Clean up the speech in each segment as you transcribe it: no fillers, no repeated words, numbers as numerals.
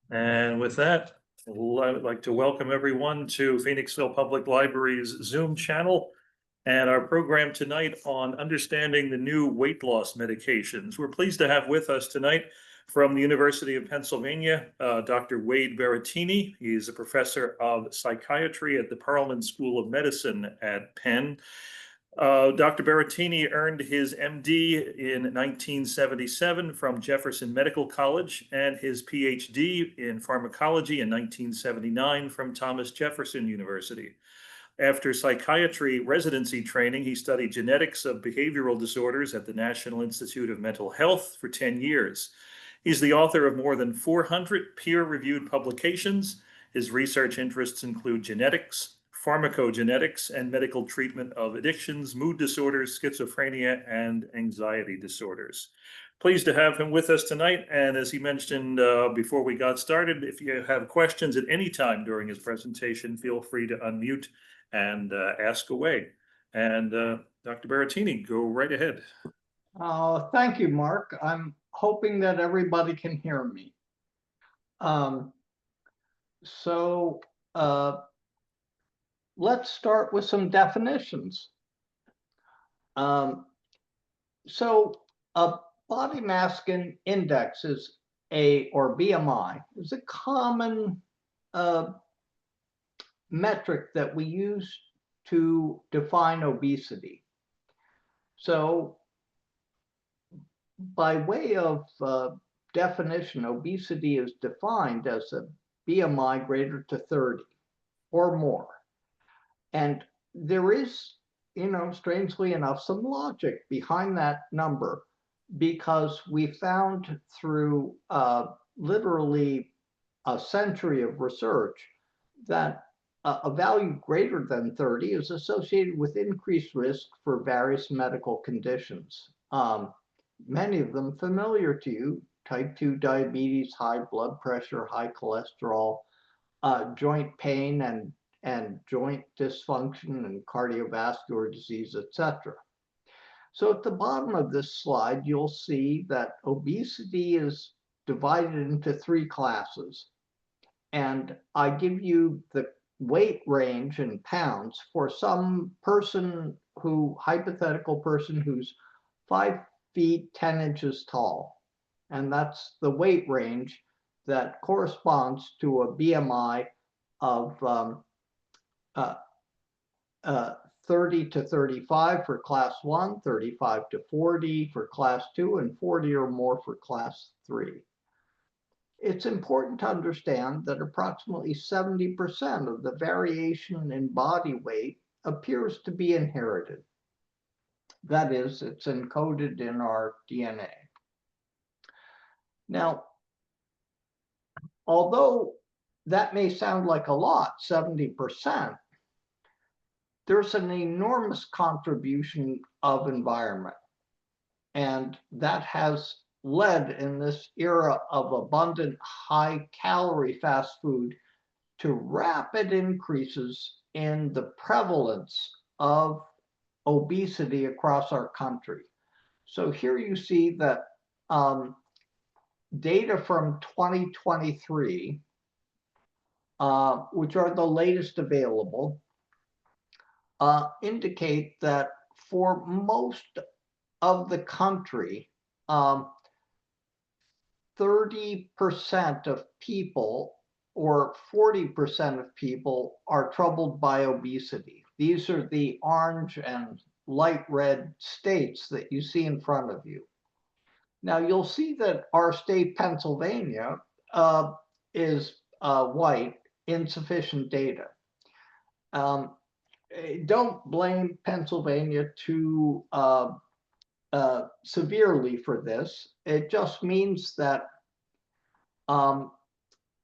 And with that, I would like to welcome everyone to Phoenixville Public Library's Zoom channel and our program tonight on understanding the new weight loss medications. We're pleased to have with us tonight from the University of Pennsylvania, Dr. Wade Berrettini. He's a professor of psychiatry at the Perelman School of Medicine at Penn. Dr. Berrettini earned his MD in 1977 from Jefferson Medical College and his PhD in pharmacology in 1979 from Thomas Jefferson University. After psychiatry residency training, he studied genetics of behavioral disorders at the National Institute of Mental Health for 10 years. He's the author of more than 400 peer-reviewed publications. His research interests include genetics, pharmacogenetics, and medical treatment of addictions, mood disorders, schizophrenia, and anxiety disorders. Pleased to have him with us tonight. And as he mentioned before we got started, if you have questions at any time during his presentation, feel free to unmute and ask away. And Dr. Berrettini, go right ahead. Thank you, Mark. I'm hoping that everybody can hear me. Let's start with some definitions. A body mass index is or BMI is a common metric that we use to define obesity. So by way of definition, obesity is defined as a BMI greater to 30 or more. And there is, strangely enough, some logic behind that number, because we found through literally a century of research that a value greater than 30 is associated with increased risk for various medical conditions. Many of them familiar to you: type 2 diabetes, high blood pressure, high cholesterol, joint pain and joint dysfunction and cardiovascular disease, etc. So at the bottom of this slide, you'll see that obesity is divided into 3 classes. And I give you the weight range in pounds for some hypothetical person who's 5 feet 10 inches tall. And that's the weight range that corresponds to a BMI of 30 to 35 for class 1, 35 to 40 for class 2, and 40 or more for class 3. It's important to understand that approximately 70% of the variation in body weight appears to be inherited. That is, it's encoded in our DNA. Now, although that may sound like a lot, 70%, there's an enormous contribution of environment. And that has led, in this era of abundant high-calorie fast food, to rapid increases in the prevalence of obesity across our country. So here you see that data from 2023, which are the latest available, indicate that for most of the country, 30% of people or 40% of people are troubled by obesity. These are the orange and light red states that you see in front of you. Now you'll see that our state, Pennsylvania, is white, insufficient data. Don't blame Pennsylvania too severely for this. It just means that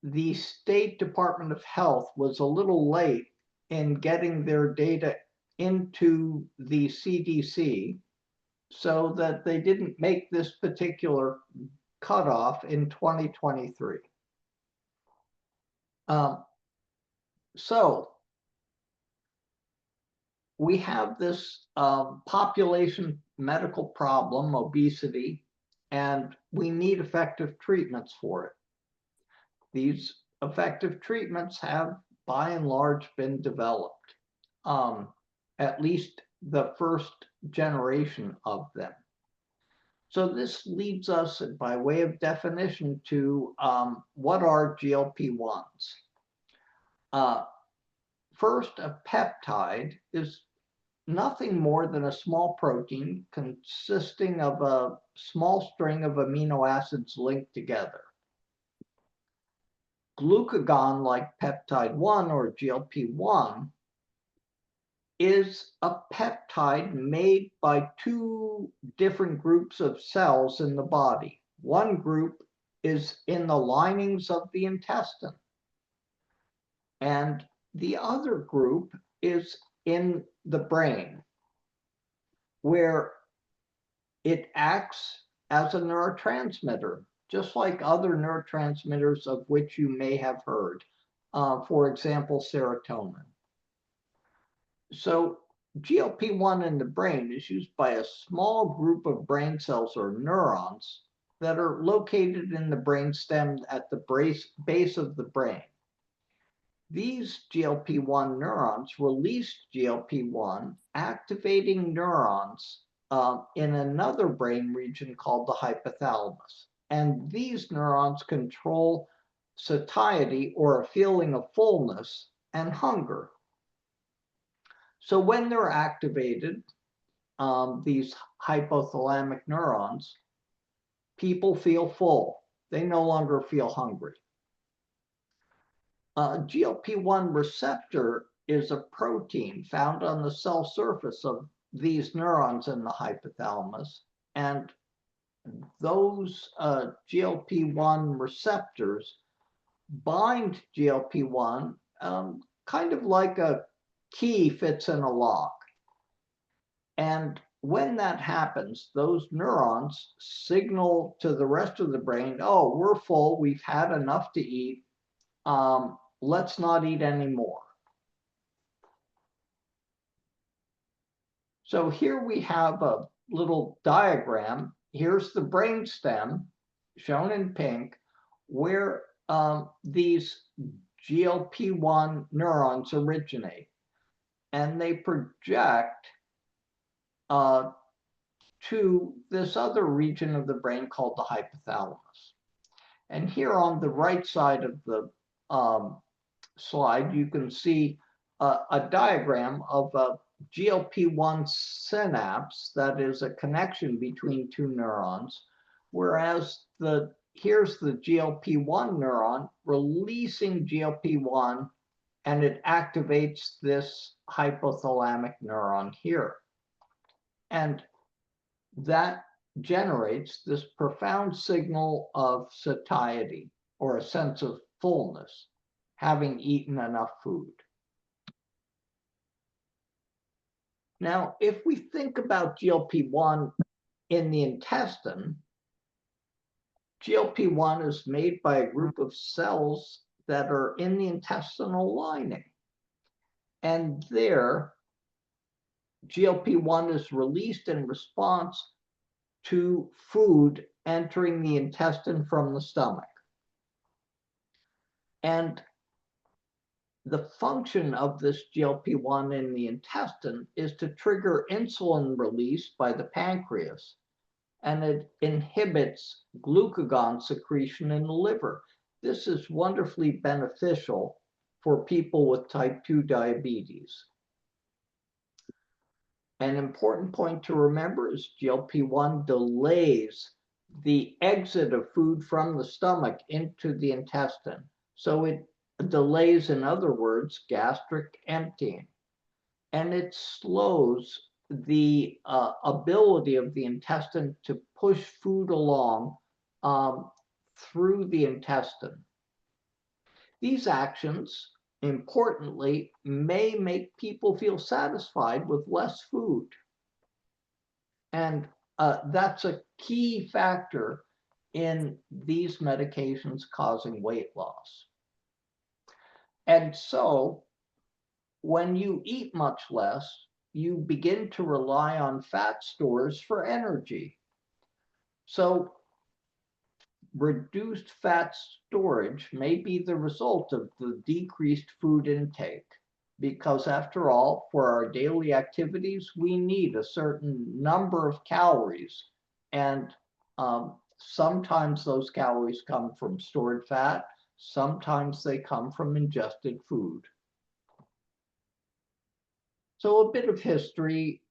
the State Department of Health was a little late in getting their data into the CDC, so that they didn't make this particular cutoff in 2023. So we have this population medical problem, obesity, and we need effective treatments for it. these effective treatments have by and large been developed, at least the first generation of them. So this leads us, by way of definition, to what are GLP-1s? First, a peptide is nothing more than a small protein consisting of a small string of amino acids linked together. Glucagon, like peptide 1 or GLP-1, is a peptide made by two different groups of cells in the body. One group is in the linings of the intestine, and the other group is in the brain, where it acts as a neurotransmitter, just like other neurotransmitters of which you may have heard, for example, serotonin. So GLP-1 in the brain is used by a small group of brain cells or neurons that are located in the brainstem at the base of the brain. These GLP-1 neurons release GLP-1, activating neurons in another brain region called the hypothalamus. And these neurons control satiety, or a feeling of fullness, and hunger. So when they're activated, these hypothalamic neurons, people feel full. They no longer feel hungry. GLP-1 receptor is a protein found on the cell surface of these neurons in the hypothalamus, and those GLP-1 receptors bind GLP-1 kind of like a key fits in a lock. And when that happens, those neurons signal to the rest of the brain, oh, we're full, we've had enough to eat, let's not eat anymore. So here we have a little diagram. Here's the brainstem, shown in pink, where these GLP-1 neurons originate. And they project to this other region of the brain called the hypothalamus. And here on the right side of the slide, you can see a diagram of a GLP-1 synapse that is a connection between two neurons, whereas here's the GLP-1 neuron releasing GLP-1, and it activates this hypothalamic neuron here. And that generates this profound signal of satiety, or a sense of fullness, having eaten enough food. Now, if we think about GLP-1 in the intestine, GLP-1 is made by a group of cells that are in the intestinal lining. And there, GLP-1 is released in response to food entering the intestine from the stomach. And the function of this GLP-1 in the intestine is to trigger insulin release by the pancreas, and it inhibits glucagon secretion in the liver. This is wonderfully beneficial for people with type 2 diabetes. An important point to remember is GLP-1 delays the exit of food from the stomach into the intestine. So it delays, in other words, gastric emptying. And it slows the ability of the intestine to push food along through the intestine. These actions, importantly, may make people feel satisfied with less food. And that's a key factor in these medications causing weight loss. And so when you eat much less, you begin to rely on fat stores for energy. So reduced fat storage may be the result of the decreased food intake. Because after all, for our daily activities, we need a certain number of calories. And sometimes those calories come from stored fat, sometimes they come from ingested food. So a bit of history.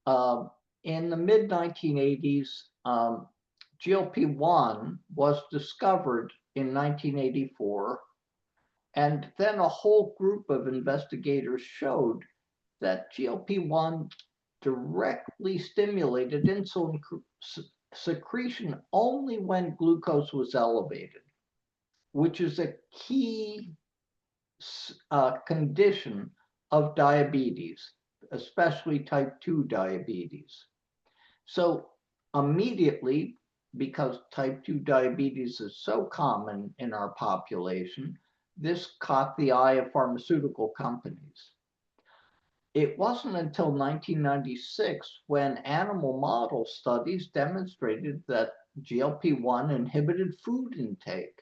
In the mid-1980s, GLP-1 was discovered in 1984, and then a whole group of investigators showed that GLP-1 directly stimulated insulin secretion only when glucose was elevated, which is a key condition of diabetes, especially type 2 diabetes. So immediately, because type 2 diabetes is so common in our population, this caught the eye of pharmaceutical companies. It wasn't until 1996 when animal model studies demonstrated that GLP-1 inhibited food intake.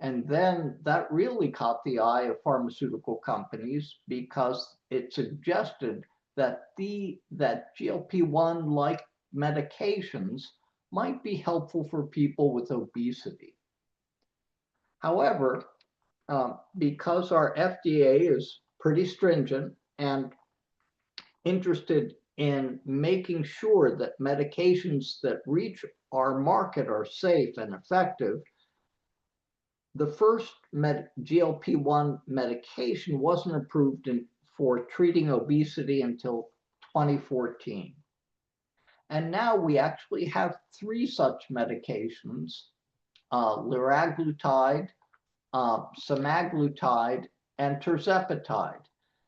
And then that really caught the eye of pharmaceutical companies because it suggested that GLP-1-like medications might be helpful for people with obesity. However, because our FDA is pretty stringent and interested in making sure that medications that reach our market are safe and effective, the first GLP-1 medication wasn't approved for treating obesity until 2014. And now we actually have 3 such medications, liraglutide, semaglutide, and tirzepatide.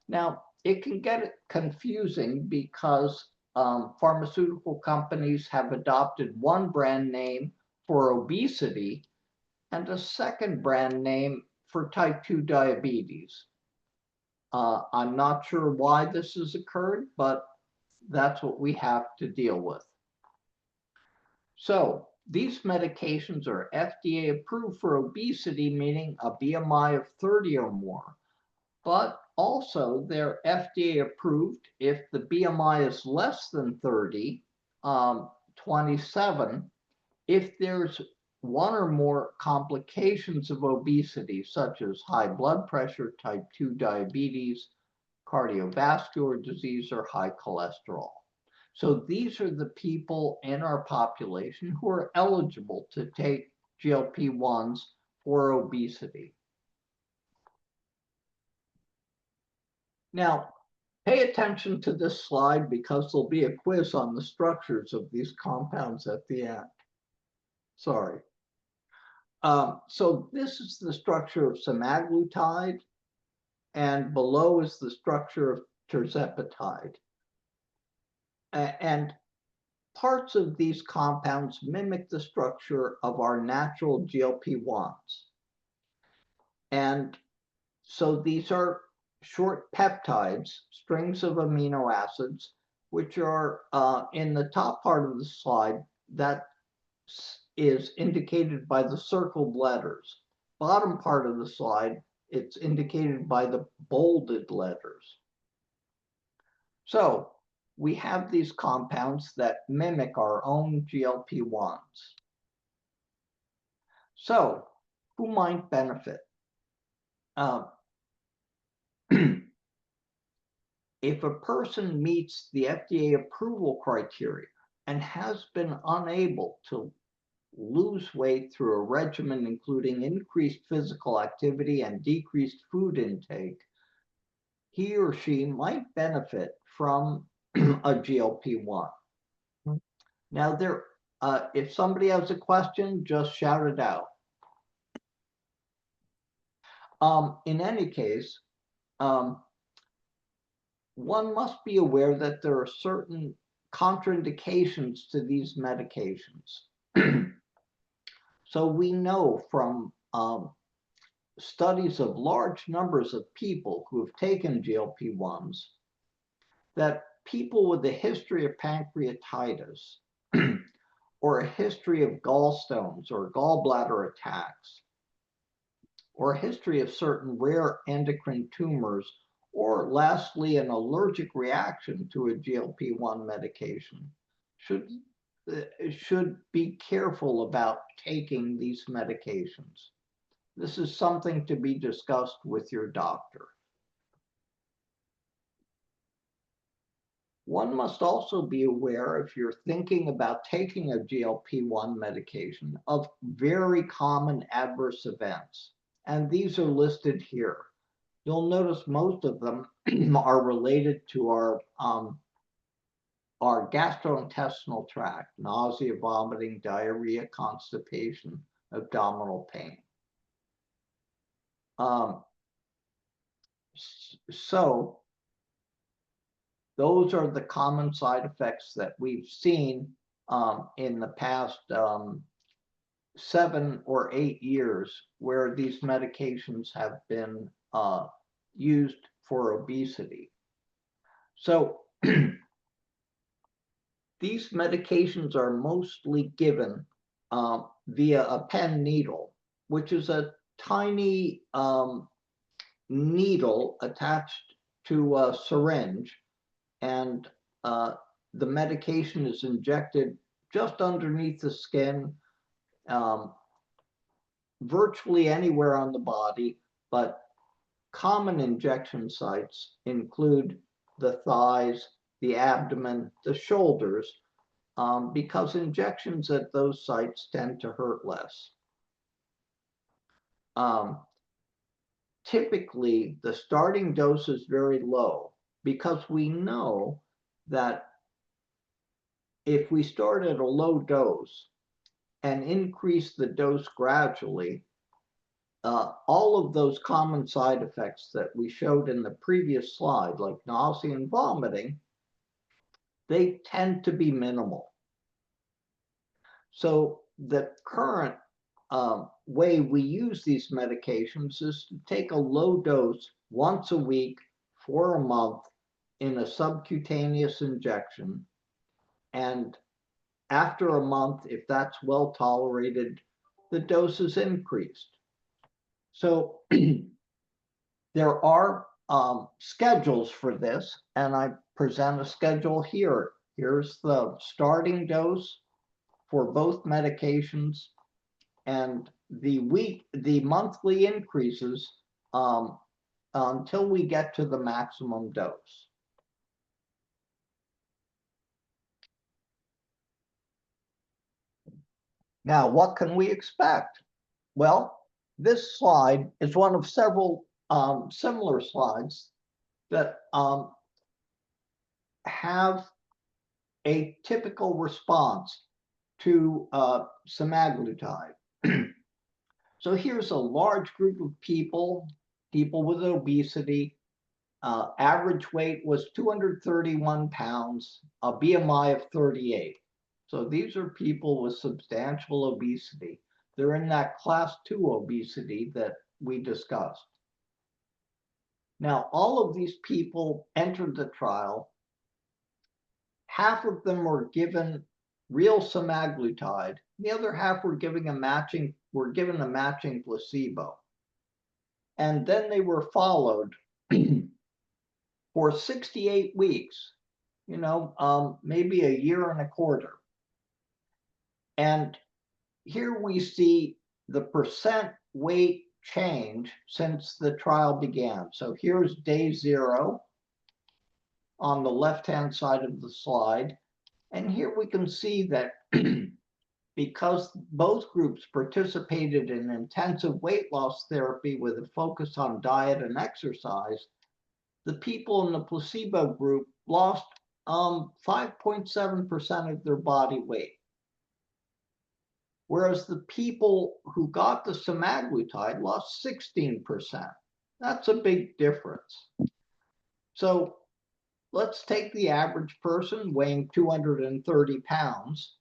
Now, it can get confusing because pharmaceutical companies have adopted one brand name for obesity and a second brand name for type 2 diabetes. I'm not sure why this has occurred, but that's what we have to deal with. So these medications are FDA approved for obesity, meaning a BMI of 30 or more, but also they're FDA approved if the BMI is less than 30, 27, if there's one or more complications of obesity, such as high blood pressure, type 2 diabetes, cardiovascular disease, or high cholesterol. So these are the people in our population who are eligible to take GLP-1s for obesity. Now, pay attention to this slide because there'll be a quiz on the structures of these compounds at the end. Sorry. So this is the structure of semaglutide, and below is the structure of tirzepatide. And parts of these compounds mimic the structure of our natural GLP-1s. And so these are short peptides, strings of amino acids, which are in the top part of the slide that is indicated by the circled letters. Bottom part of the slide, it's indicated by the bolded letters. So we have these compounds that mimic our own GLP-1s. So who might benefit? If a person meets the FDA approval criteria and has been unable to lose weight through a regimen including increased physical activity and decreased food intake, he or she might benefit from a GLP-1. Now, if somebody has a question, just shout it out. In any case, one must be aware that there are certain contraindications to these medications. So we know from studies of large numbers of people who have taken GLP-1s that people with a history of pancreatitis or a history of gallstones or gallbladder attacks, or a history of certain rare endocrine tumors, or lastly, an allergic reaction to a GLP-1 medication, should be careful about taking these medications. This is something to be discussed with your doctor. One must also be aware, if you're thinking about taking a GLP-1 medication, of very common adverse events. And these are listed here. You'll notice most of them are related to our gastrointestinal tract: nausea, vomiting, diarrhea, constipation, abdominal pain. So those are the common side effects that we've seen in the past 7 or 8 years, where these medications have been used for obesity. So these medications are mostly given via a pen needle, which is a tiny needle attached to a syringe, and the medication is injected just underneath the skin, virtually anywhere on the body, but common injection sites include the thighs, the abdomen, the shoulders, because injections at those sites tend to hurt less. Typically, the starting dose is very low, because we know that if we start at a low dose and increase the dose gradually, all of those common side effects that we showed in the previous slide, like nausea and vomiting, they tend to be minimal. So the current way we use these medications is to take a low dose once a week for a month in a subcutaneous injection. And after a month, if that's well tolerated, the dose is increased. So there are schedules for this, and I present a schedule here. Here's the starting dose for both medications, and the monthly increases until we get to the maximum dose. Now, what can we expect? Well, this slide is one of several similar slides that have a typical response to semaglutide. So here's a large group of people with obesity. Average weight was 231 pounds, a BMI of 38. So these are people with substantial obesity. They're in that class 2 obesity that we discussed. Now, all of these people entered the trial. Half of them were given real semaglutide. The other half were given a matching placebo. And then they were followed for 68 weeks, maybe a year and a quarter. And here we see the percent weight change since the trial began. So here's day 0 on the left-hand side of the slide. And here we can see that because both groups participated in intensive weight loss therapy with a focus on diet and exercise, the people in the placebo group lost 5.7% of their body weight. Whereas the people who got the semaglutide lost 16%. That's a big difference. So let's take the average person weighing 230 pounds.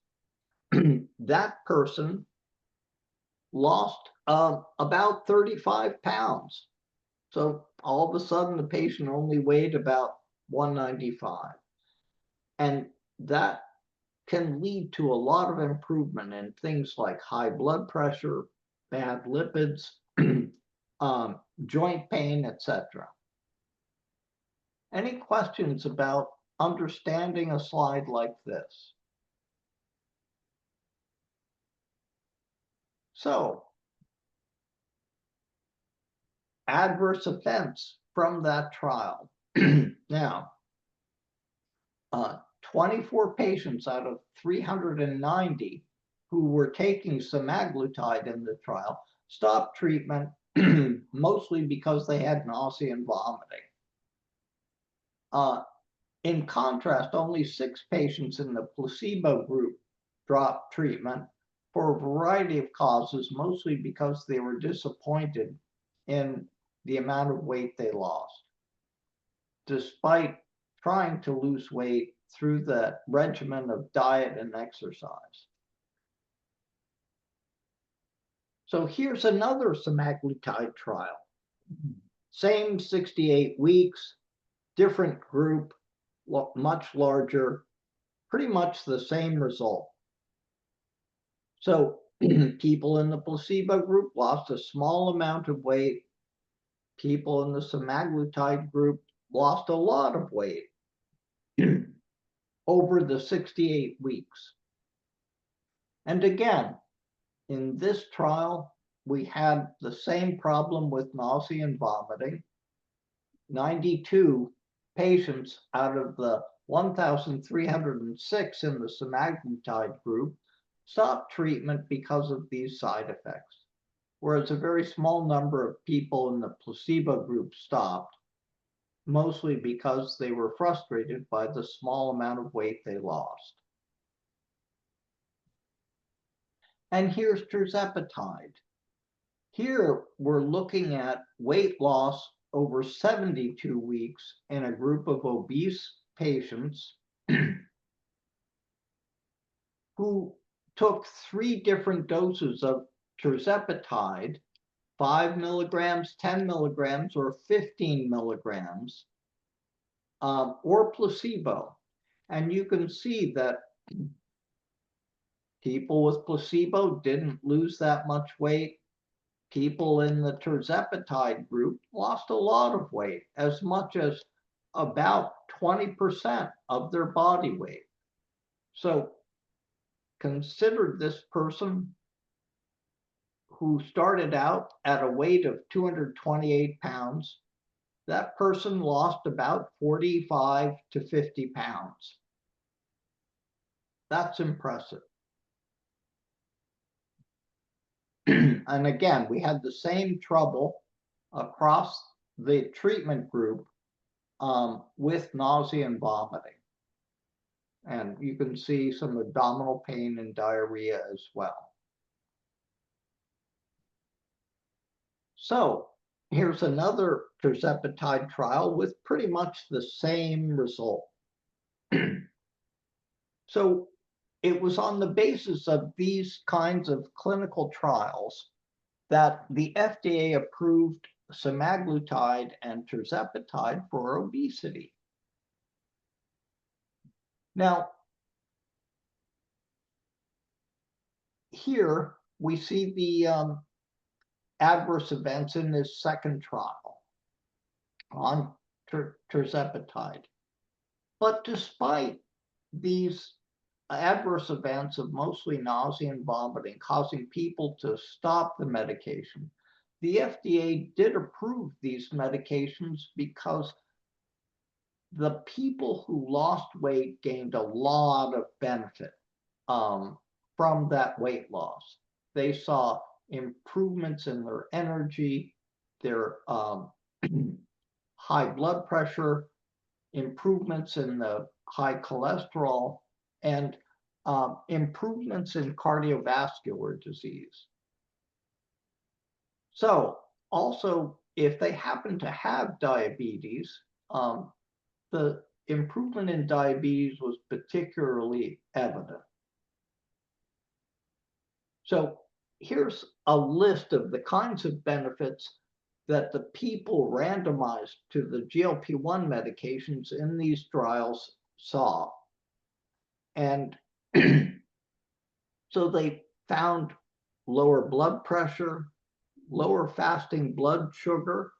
That person lost about 35 pounds. So all of a sudden, the patient only weighed about 195. And that can lead to a lot of improvement in things like high blood pressure, bad lipids, joint pain, etc. Any questions about understanding a slide like this? So, adverse events from that trial. Now, 24 patients out of 390 who were taking semaglutide in the trial stopped treatment mostly because they had nausea and vomiting. In contrast, only 6 patients in the placebo group dropped treatment for a variety of causes, mostly because they were disappointed in the amount of weight they lost, despite trying to lose weight through the regimen of diet and exercise. So here's another semaglutide trial. Same 68 weeks, different group, much larger, pretty much the same result. So people in the placebo group lost a small amount of weight. People in the semaglutide group lost a lot of weight over the 68 weeks. And again, in this trial, we had the same problem with nausea and vomiting. 92 patients out of the 1,306 in the semaglutide group stopped treatment because of these side effects, whereas a very small number of people in the placebo group stopped, mostly because they were frustrated by the small amount of weight they lost. And here's tirzepatide. Here we're looking at weight loss over 72 weeks in a group of obese patients who took 3 different doses of tirzepatide, 5 milligrams, 10 milligrams, or 15 milligrams, or placebo. And you can see that people with placebo didn't lose that much weight. People in the tirzepatide group lost a lot of weight, as much as about 20% of their body weight. So consider this person who started out at a weight of 228 pounds. That person lost about 45 to 50 pounds. That's impressive. And again, we had the same trouble across the treatment group with nausea and vomiting. And you can see some abdominal pain and diarrhea as well. So here's another tirzepatide trial with pretty much the same result. So it was on the basis of these kinds of clinical trials that the FDA approved semaglutide and tirzepatide for obesity. Now, here we see the adverse events in this second trial on tirzepatide. But despite these adverse events of mostly nausea and vomiting causing people to stop the medication, the FDA did approve these medications because the people who lost weight gained a lot of benefit from that weight loss. They saw improvements in their energy, their high blood pressure, improvements in the high cholesterol, and improvements in cardiovascular disease. So also, if they happen to have diabetes, the improvement in diabetes was particularly evident. So here's a list of the kinds of benefits that the people randomized to the GLP-1 medications in these trials saw. And So they found lower blood pressure, lower fasting blood sugar,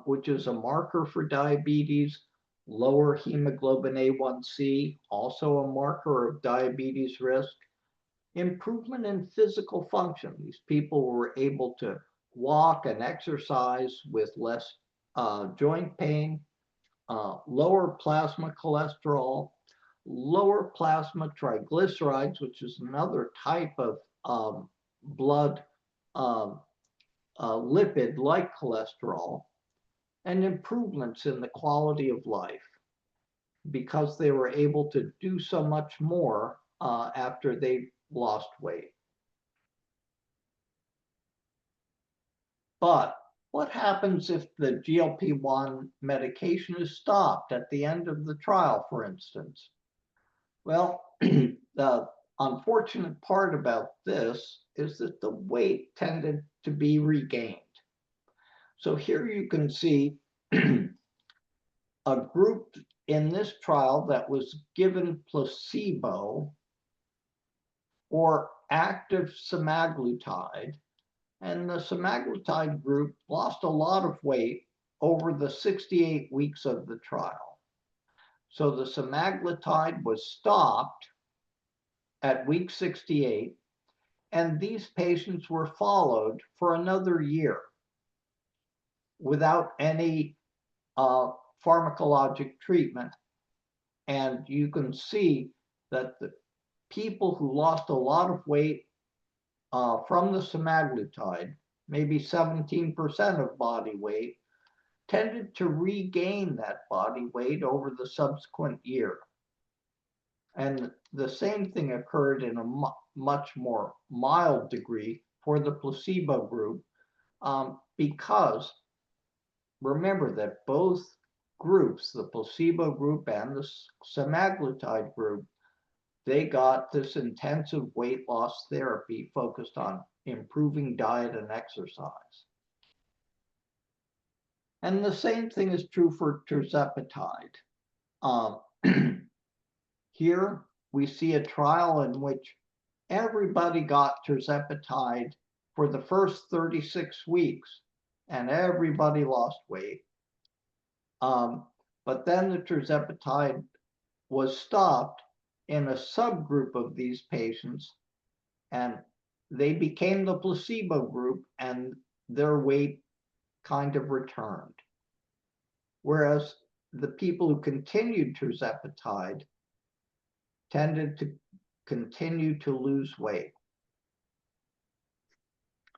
which is a marker for diabetes, lower hemoglobin A1C, also a marker of diabetes risk, improvement in physical function. These people were able to walk and exercise with less joint pain, lower plasma cholesterol, lower plasma triglycerides, which is another type of blood lipid like cholesterol, and improvements in the quality of life because they were able to do so much more after they lost weight. But what happens if the GLP-1 medication is stopped at the end of the trial, for instance? Well, the unfortunate part about this is that the weight tended to be regained. So here you can see a group in this trial that was given placebo or active semaglutide, and the semaglutide group lost a lot of weight over the 68 weeks of the trial. So the semaglutide was stopped at week 68, and these patients were followed for another year without any pharmacologic treatment. And you can see that the people who lost a lot of weight from the semaglutide, maybe 17% of body weight, tended to regain that body weight over the subsequent year. And the same thing occurred in a much more mild degree for the placebo group, because remember that both groups, the placebo group and the semaglutide group, they got this intensive weight loss therapy focused on improving diet and exercise. And the same thing is true for tirzepatide. Here we see a trial in which everybody got tirzepatide for the first 36 weeks, and everybody lost weight. But then the tirzepatide was stopped in a subgroup of these patients, and they became the placebo group, and their weight kind of returned. Whereas the people who continued tirzepatide tended to continue to lose weight.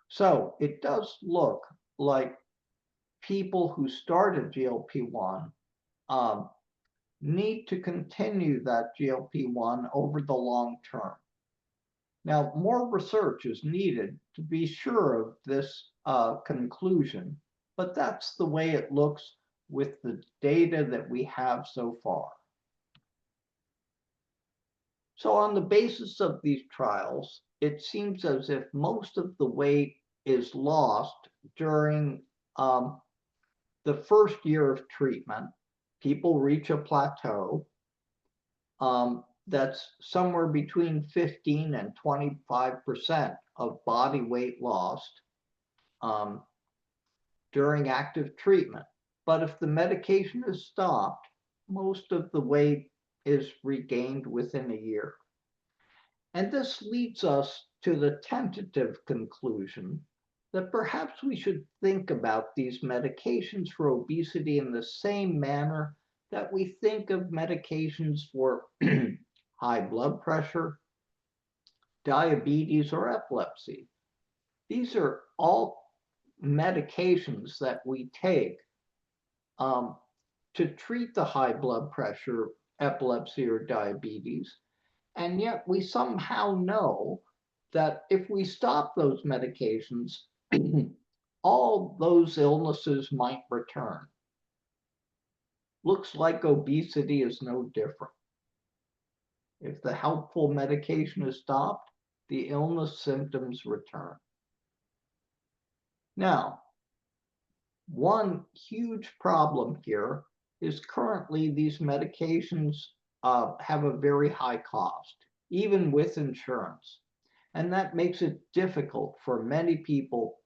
So it does look like people who started GLP-1 need to continue that GLP-1 over the long term. Now, more research is needed to be sure of this conclusion, but that's the way it looks with the data that we have so far. So on the basis of these trials, it seems as if most of the weight is lost during the first year of treatment. People reach a plateau that's somewhere between 15 and 25% of body weight lost during active treatment. But if the medication is stopped, most of the weight is regained within a year. And this leads us to the tentative conclusion that perhaps we should think about these medications for obesity in the same manner that we think of medications for high blood pressure, diabetes, or epilepsy. These are all medications that we take to treat the high blood pressure, epilepsy, or diabetes. And yet we somehow know that if we stop those medications, all those illnesses might return. Looks like obesity is no different. If the helpful medication is stopped, the illness symptoms return. Now, one huge problem here is currently these medications have a very high cost. even with insurance. And that makes it difficult for many people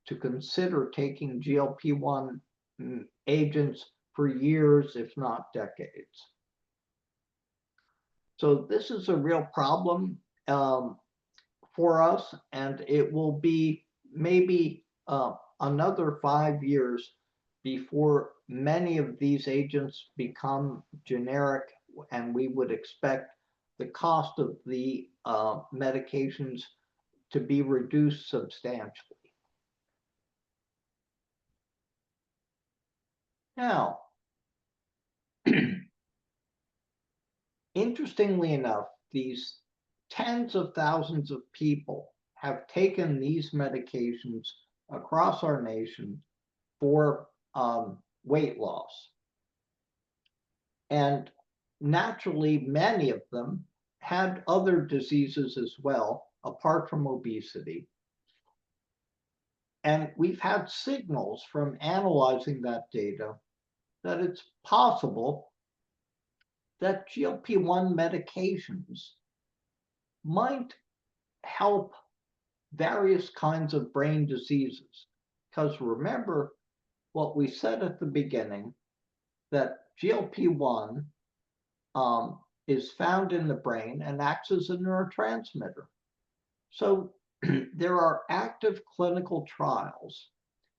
to consider taking GLP-1 agents for years, if not decades. So this is a real problem for us, and it will be maybe another 5 years before many of these agents become generic, and we would expect the cost of the medications to be reduced substantially. Now, interestingly enough, these tens of thousands of people have taken these medications across our nation for weight loss. And naturally, many of them had other diseases as well, apart from obesity. And we've had signals from analyzing that data that it's possible that GLP-1 medications might help various kinds of brain diseases. Because remember what we said at the beginning, that GLP-1 is found in the brain and acts as a neurotransmitter. So there are active clinical trials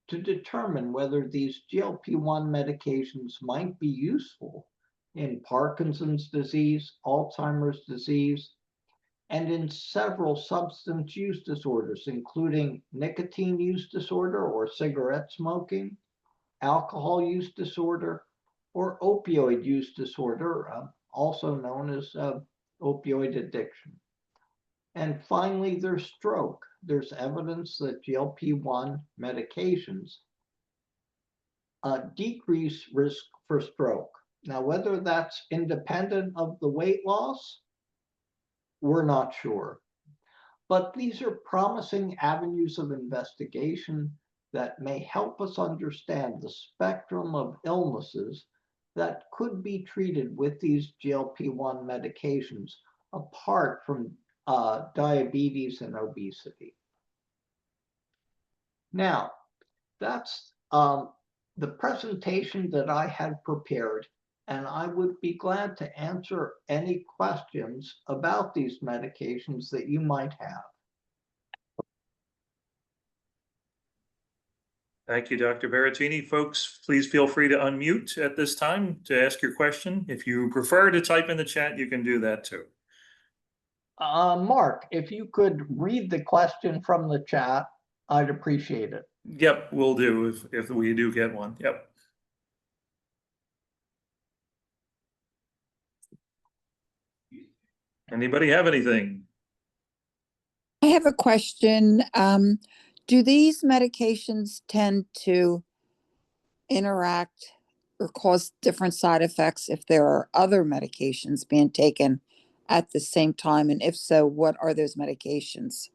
to determine whether these GLP-1 medications might be useful in Parkinson's disease, Alzheimer's disease, and in several substance use disorders, including nicotine use disorder or cigarette smoking, alcohol use disorder, or opioid use disorder, also known as opioid addiction. And finally, there's stroke. There's evidence that GLP-1 medications decrease risk for stroke. Now, whether that's independent of the weight loss, we're not sure. But these are promising avenues of investigation that may help us understand the spectrum of illnesses that could be treated with these GLP-1 medications apart from diabetes and obesity. Now, that's the presentation that I had prepared, and I would be glad to answer any questions about these medications that you might have. Thank you, Dr. Berrettini. Folks, please feel free to unmute at this time to ask your question. If you prefer to type in the chat, you can do that too. Mark, if you could read the question from the chat, I'd appreciate it. Yep, we'll do if we do get one. Yep. Anybody have anything? I have a question. Do these medications tend to interact or cause different side effects if there are other medications being taken at the same time? And if so, what are those medications?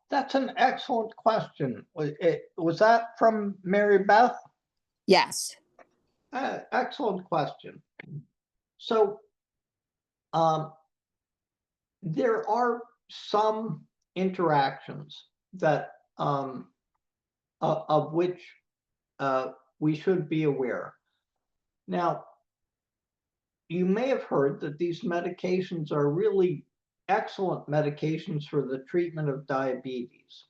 That's an excellent question. Was that from Mary Beth? Yes. Excellent question. So there are some interactions that of which we should be aware. Now, you may have heard that these medications are really excellent medications for the treatment of diabetes.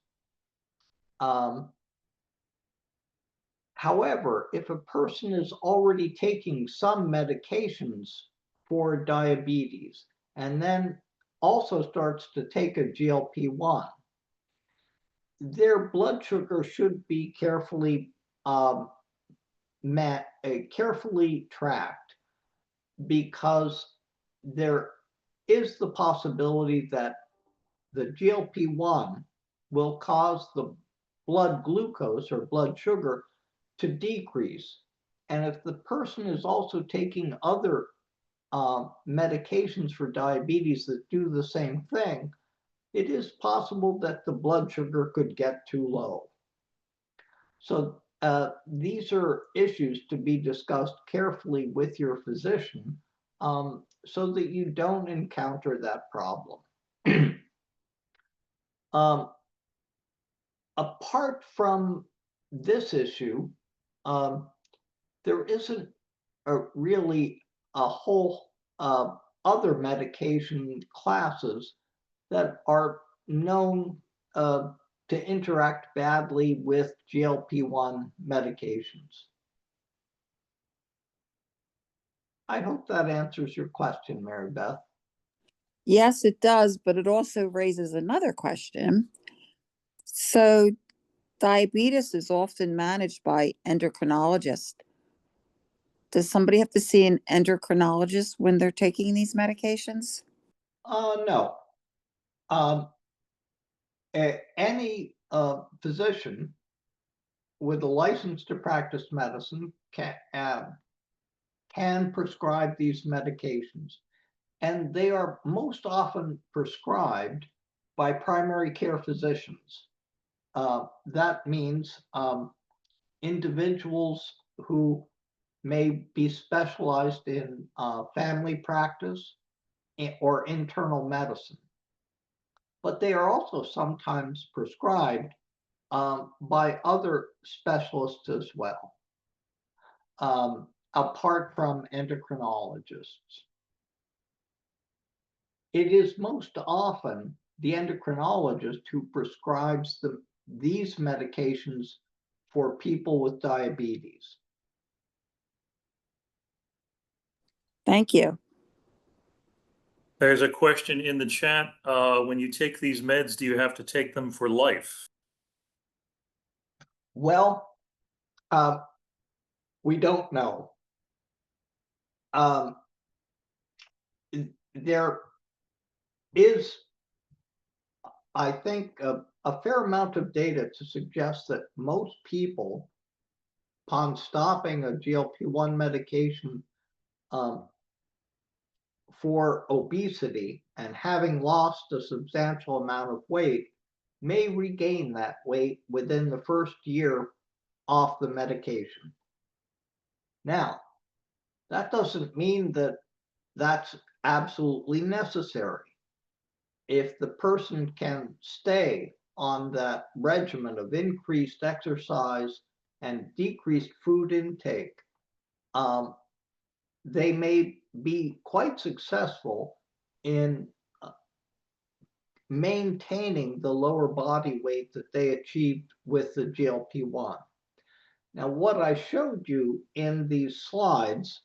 However, if a person is already taking some medications for diabetes and then also starts to take a GLP-1, their blood sugar should be carefully carefully tracked, because there is the possibility that the GLP-1 will cause the blood glucose or blood sugar to decrease. And if the person is also taking other medications for diabetes that do the same thing, it is possible that the blood sugar could get too low. So these are issues to be discussed carefully with your physician so that you don't encounter that problem. Apart from this issue, there isn't really a whole other medication classes that are known to interact badly with GLP-1 medications. I hope that answers your question, Mary Beth. Yes, it does, but it also raises another question. So diabetes is often managed by endocrinologists. Does somebody have to see an endocrinologist when they're taking these medications? No. Any physician with a license to practice medicine can prescribe these medications. And they are most often prescribed by primary care physicians. That means individuals who may be specialized in family practice or internal medicine. But they are also sometimes prescribed by other specialists as well, apart from endocrinologists. It is most often the endocrinologist who prescribes these medications for people with diabetes. Thank you. There's a question in the chat. When you take these meds, do you have to take them for life? Well, we don't know. There is, I think, a fair amount of data to suggest that most people, upon stopping a GLP-1 medication for obesity and having lost a substantial amount of weight, may regain that weight within the first year off the medication. Now, that doesn't mean that that's absolutely necessary. If the person can stay on that regimen of increased exercise and decreased food intake, they may be quite successful in maintaining the lower body weight that they achieved with the GLP-1. Now, what I showed you in these slides,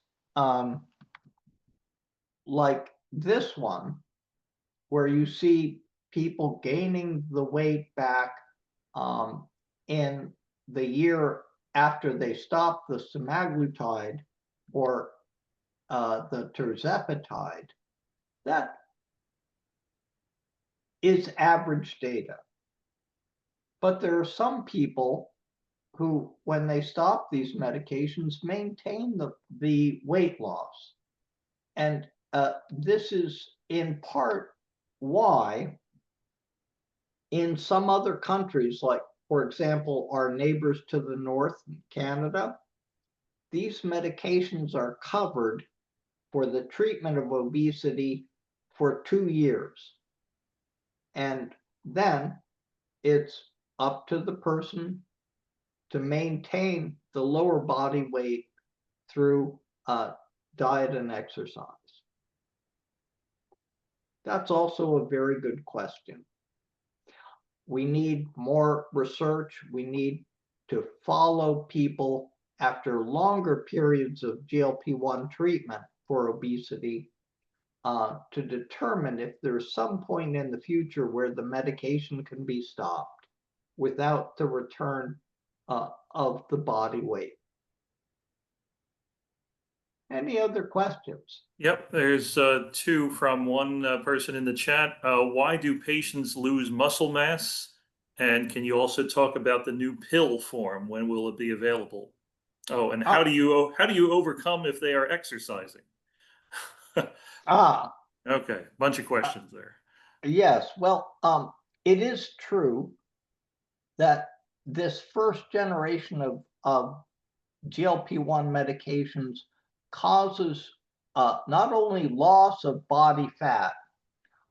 like this one, where you see people gaining the weight back in the year after they stop the semaglutide or the tirzepatide, that is average data. But there are some people who, when they stop these medications, maintain the weight loss. And this is in part why in some other countries, like, for example, our neighbors to the north, Canada, these medications are covered for the treatment of obesity for 2 years. And then it's up to the person to maintain the lower body weight through diet and exercise. That's also a very good question. We need more research. We need to follow people after longer periods of GLP-1 treatment for obesity to determine if there's some point in the future where the medication can be stopped without the return of the body weight. Any other questions? Yep, there's two from one person in the chat. Why do patients lose muscle mass? And can you also talk about the new pill form? When will it be available? Oh, and how do you overcome if they are exercising? Okay, bunch of questions there. Yes, well, it is true that this first generation of GLP-1 medications causes not only loss of body fat,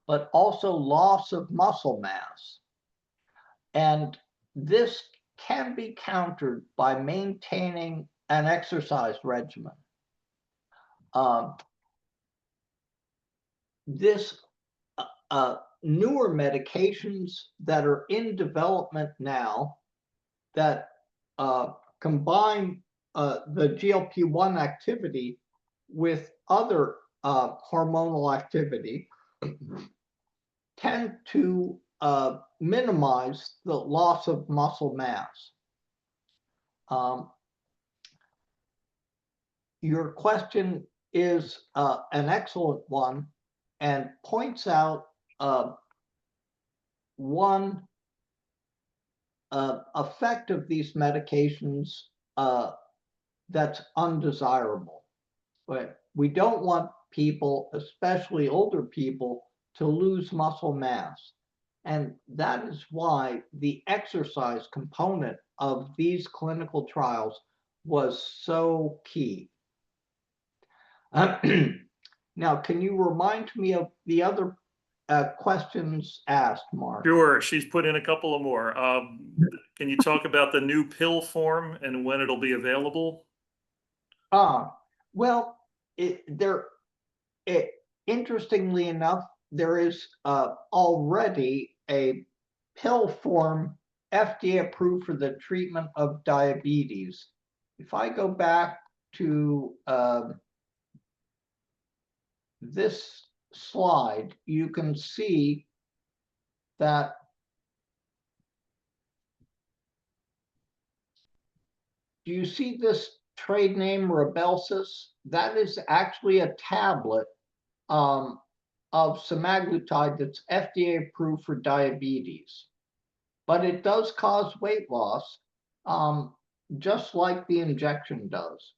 but also loss of muscle mass. And this can be countered by maintaining an exercise regimen. Newer medications that are in development now that combine the GLP-1 activity with other hormonal activity tend to minimize the loss of muscle mass. Your question is an excellent one and points out one effect of these medications that's undesirable. But we don't want people, especially older people, to lose muscle mass. And that is why the exercise component of these clinical trials was so key. Now, can you remind me of the other questions asked, Mark? Sure, she's put in a couple of more. Can you talk about the new pill form and when it'll be available? Well, interestingly enough, there is already a pill form FDA approved for the treatment of diabetes. If I go back to this slide, you can see that do you see this trade name Rybelsus? That is actually a tablet of semaglutide that's FDA approved for diabetes. But it does cause weight loss, just like the injection does.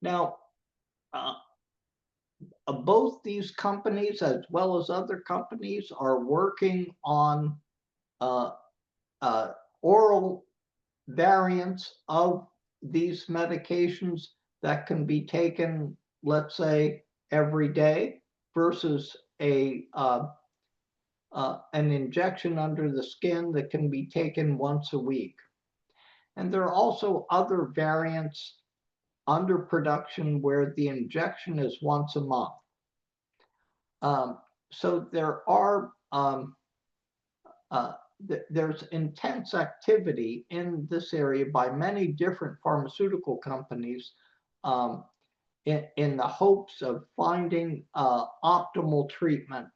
Now, both these companies, as well as other companies, are working on oral variants of these medications that can be taken, let's say, every day versus an injection under the skin that can be taken once a week. And there are also other variants under production where the injection is once a month. So there are there's intense activity in this area by many different pharmaceutical companies in the hopes of finding optimal treatment,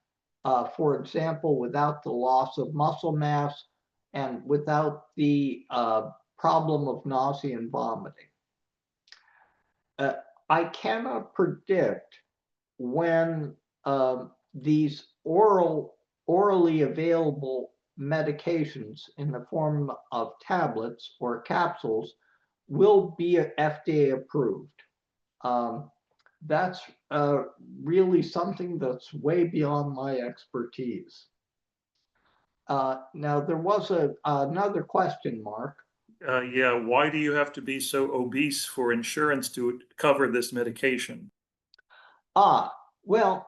for example, without the loss of muscle mass and without the problem of nausea and vomiting. I cannot predict when these orally available medications in the form of tablets or capsules will be FDA approved. That's really something that's way beyond my expertise. Now, there was another question, Mark. Yeah, why do you have to be so obese for insurance to cover this medication? Well,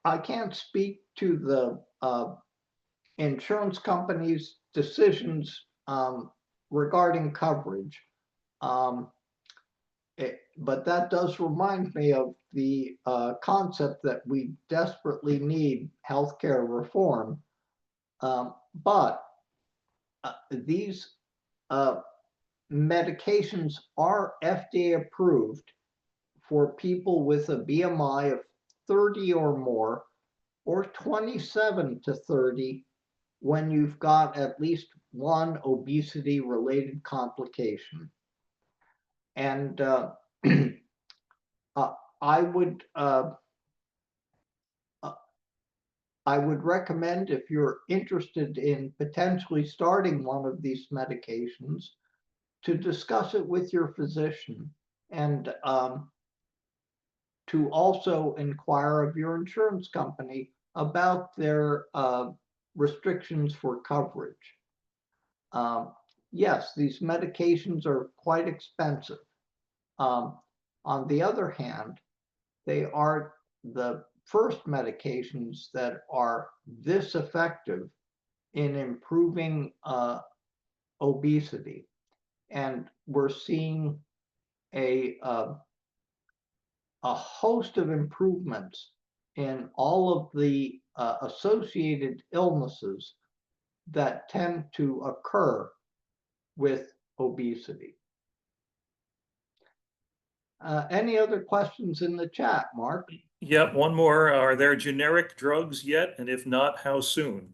I can't speak to the insurance company's decisions regarding coverage. But that does remind me of the concept that we desperately need healthcare reform. But these medications are FDA approved for people with a BMI of 30 or more, or 27 to 30 when you've got at least one obesity-related complication. And I would recommend, if you're interested in potentially starting one of these medications, to discuss it with your physician and to also inquire of your insurance company about their restrictions for coverage. Yes, these medications are quite expensive. On the other hand, they are the first medications that are this effective in improving obesity. And we're seeing a host of improvements in all of the associated illnesses that tend to occur with obesity. Any other questions in the chat, Mark? Yep, one more. Are there generic drugs yet? And if not, how soon?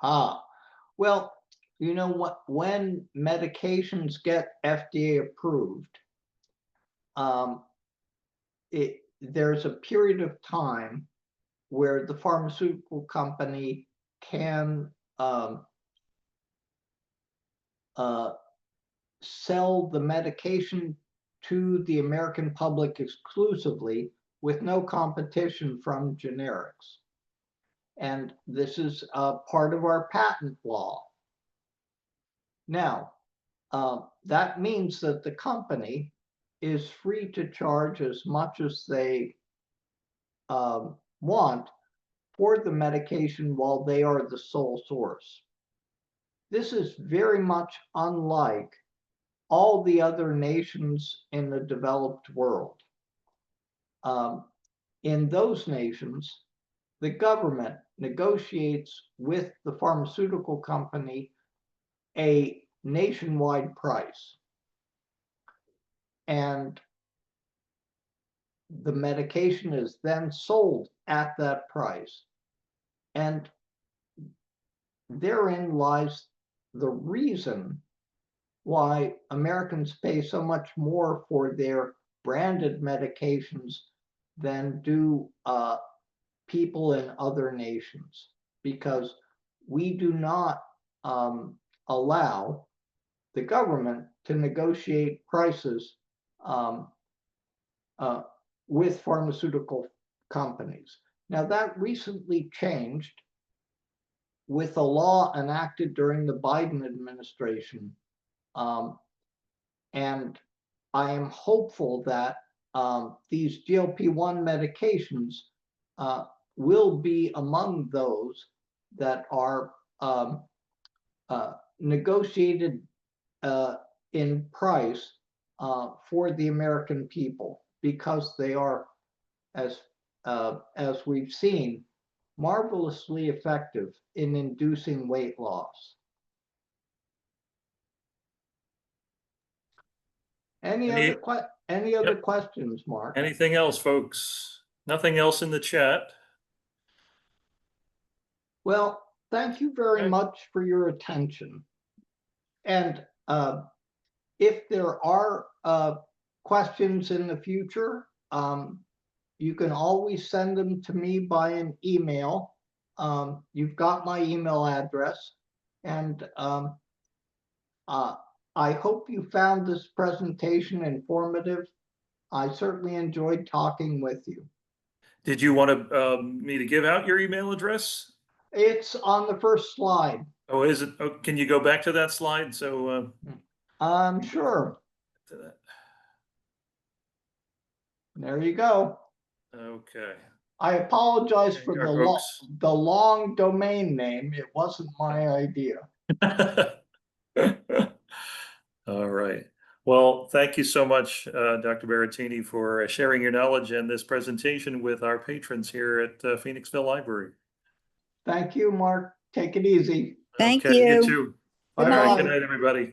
Well, you know what? When medications get FDA approved, there's a period of time where the pharmaceutical company can sell the medication to the American public exclusively with no competition from generics. And this is part of our patent law. Now, that means that the company is free to charge as much as they want for the medication while they are the sole source. This is very much unlike all the other nations in the developed world. In those nations, the government negotiates with the pharmaceutical company a nationwide price. And the medication is then sold at that price. And therein lies the reason why Americans pay so much more for their branded medications than do people in other nations, because we do not allow the government to negotiate prices with pharmaceutical companies. Now, that recently changed with a law enacted during the Biden administration. And I am hopeful that these GLP-1 medications will be among those that are negotiated in price for the American people, because they are, as we've seen, marvelously effective in inducing weight loss. Any other questions, Mark? Anything else, folks? Nothing else in the chat. Well, thank you very Okay. much for your attention. And if there are questions in the future, you can always send them to me by an email. You've got my email address. And I hope you found this presentation informative. I certainly enjoyed talking with you. Did you want me to give out your email address? It's on the first slide. Oh, is it? Oh, can you go back to that slide? So Sure. to that. There you go. Okay. I apologize for There you are, the long domain name. It wasn't my idea. All right. Well, thank you so much, Dr. Berrettini, for sharing your knowledge and this presentation with our patrons here at Phoenixville Library. Thank you, Mark. Take it easy. Thank Okay, you. you too. Good All right, night. good night, everybody.